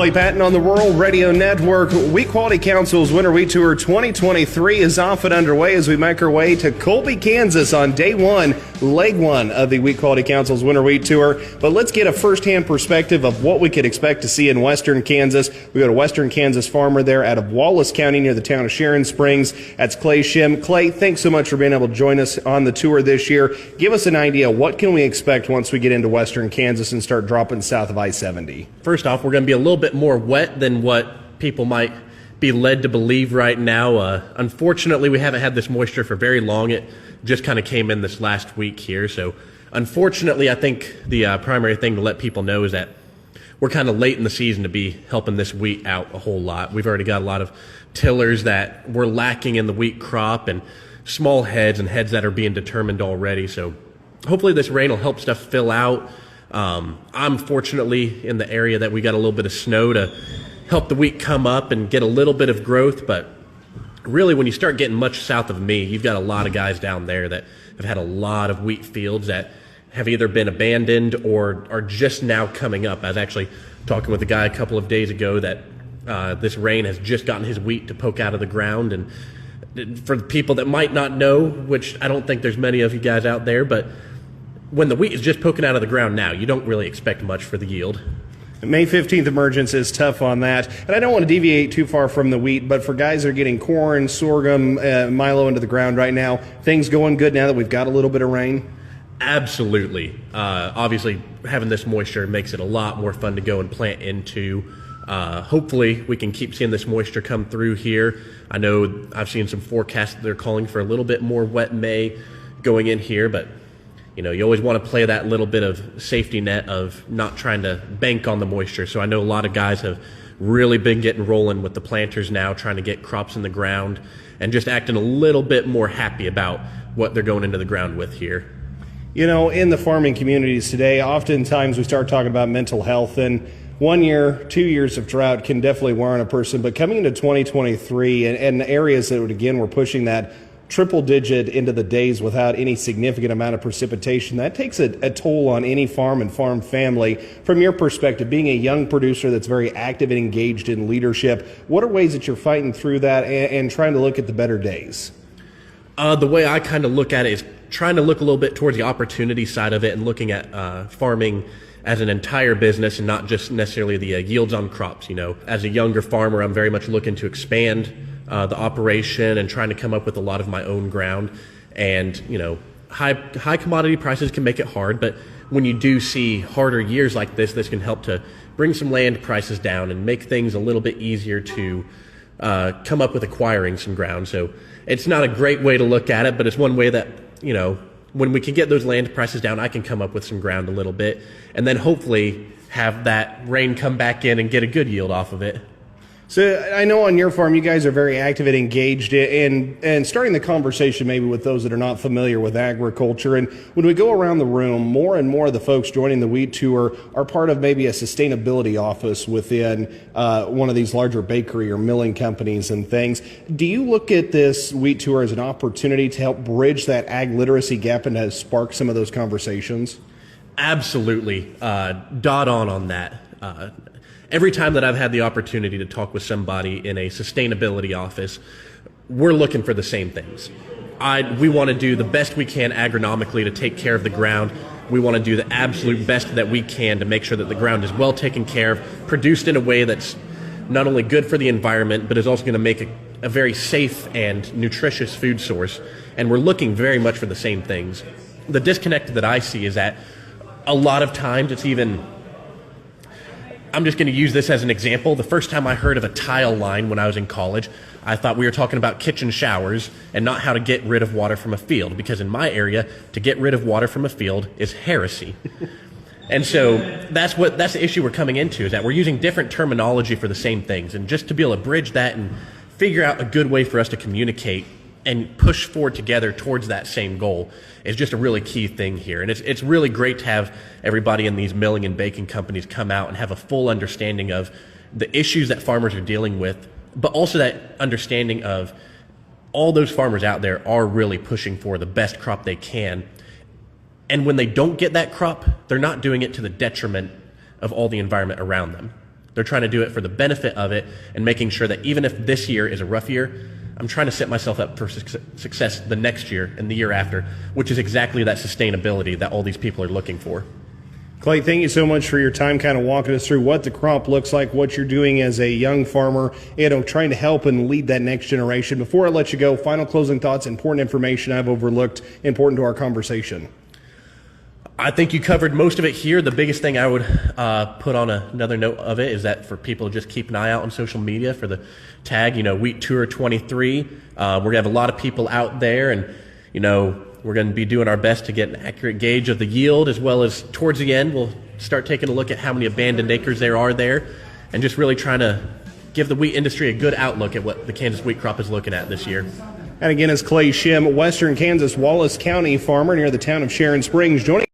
Clay Patton on the Rural Radio Network. Wheat Quality Council's Winter Wheat Tour 2023 is off and underway as we make our way to Colby, Kansas on day one, leg one of the Wheat Quality Council's Winter Wheat Tour. But let's get a first-hand perspective of what we could expect to see in Western Kansas. We got a Western Kansas farmer there out of Wallace County near the town of Sharon Springs. That's Clay Schemm. Clay, thanks so much for being able to join us on the tour this year. Give us an idea, what can we expect once we get into Western Kansas and start dropping south of I-70? First off, we're going to be a little bit more wet than what people might be led to believe right now. Unfortunately, we haven't had this moisture for very long. It just kind of came in this last week here. So unfortunately, I think the primary thing to let people know is that we're kind of late in the season to be helping this wheat out a whole lot. We've already got a lot of tillers that we're lacking in the wheat crop and small heads and heads that are being determined already. So hopefully this rain will help stuff fill out. I'm fortunately in the area that we got a little bit of snow to help the wheat come up and get a little bit of growth, but really when you start getting much south of me, you've got a lot of guys down there that have had a lot of wheat fields that have either been abandoned or are just now coming up. I was actually talking with a guy a couple of days ago that this rain has just gotten his wheat to poke out of the ground. And for the people that might not know, which I don't think there's many of you guys out there, but when the wheat is just poking out of the ground now, you don't really expect much for the yield. May 15th emergence is tough on that. And I don't want to deviate too far from the wheat, but for guys that are getting corn, sorghum, milo into the ground right now, things going good now that we've got a little bit of rain? Absolutely. Obviously, having this moisture makes it a lot more fun to go and plant into. Hopefully, we can keep seeing this moisture come through here. I know I've seen some forecasts that they're calling for a little bit more wet May going in here, but you know, you always want to play that little bit of safety net of not trying to bank on the moisture. So I know a lot of guys have really been getting rolling with the planters now, trying to get crops in the ground and just acting a little bit more happy about what they're going into the ground with here. You know, in the farming communities today, oftentimes we start talking about mental health, and 1 year, 2 years of drought can definitely wear on a person. But coming into 2023 and areas that would, again, we're pushing that triple digit into the days without any significant amount of precipitation, that takes a toll on any farm and farm family. From your perspective, being a young producer that's very active and engaged in leadership, what are ways that you're fighting through that and trying to look at the better days? The way I kind of look at it is trying to look a little bit towards the opportunity side of it and looking at farming as an entire business and not just necessarily the yields on crops. You know, as a younger farmer, I'm very much looking to expand the operation and trying to come up with a lot of my own ground. And, you know, high commodity prices can make it hard, but when you do see harder years like this can help to bring some land prices down and make things a little bit easier to come up with acquiring some ground. So it's not a great way to look at it, but it's one way that, you know, when we can get those land prices down, I can come up with some ground a little bit and then hopefully have that rain come back in and get a good yield off of it. So I know on your farm you guys are very active and engaged in starting the conversation maybe with those that are not familiar with agriculture. And when we go around the room, more and more of the folks joining the wheat tour are part of maybe a sustainability office within one of these larger bakery or milling companies and things. Do you look at this wheat tour as an opportunity to help bridge that ag literacy gap and to spark some of those conversations? Absolutely. Dot on that. Every time that I've had the opportunity to talk with somebody in a sustainability office, we're looking for the same things. We want to do the best we can agronomically to take care of the ground. We want to do the absolute best that we can to make sure that the ground is well taken care of, produced in a way that's not only good for the environment, but is also going to make a very safe and nutritious food source. And we're looking very much for the same things. The disconnect that I see is that a lot of times it's even... I'm just going to use this as an example. The first time I heard of a tile line when I was in college, I thought we were talking about kitchen showers and not how to get rid of water from a field, because in my area, to get rid of water from a field is heresy. And so that's the issue we're coming into, is that we're using different terminology for the same things. And just to be able to bridge that and figure out a good way for us to communicate and push forward together towards that same goal is just a really key thing here. And it's really great to have everybody in these milling and baking companies come out and have a full understanding of the issues that farmers are dealing with, but also that understanding of all those farmers out there are really pushing for the best crop they can. And when they don't get that crop, they're not doing it to the detriment of all the environment around them. They're trying to do it for the benefit of it and making sure that even if this year is a rough year, I'm trying to set myself up for success the next year and the year after, which is exactly that sustainability that all these people are looking for. Clay, thank you so much for your time kind of walking us through what the crop looks like, what you're doing as a young farmer, trying to help and lead that next generation. Before I let you go, final closing thoughts, important information I've overlooked, important to our conversation. I think you covered most of it here. The biggest thing I would put on another note of it is that for people to just keep an eye out on social media for the tag, Wheat Tour 23. We're going to have a lot of people out there, and, we're going to be doing our best to get an accurate gauge of the yield, as well as towards the end, we'll start taking a look at how many abandoned acres there are there, and just really trying to give the wheat industry a good outlook at what the Kansas wheat crop is looking at this year. And again, it's Clay Schemm, Western Kansas, Wallace County farmer near the town of Sharon Springs, joining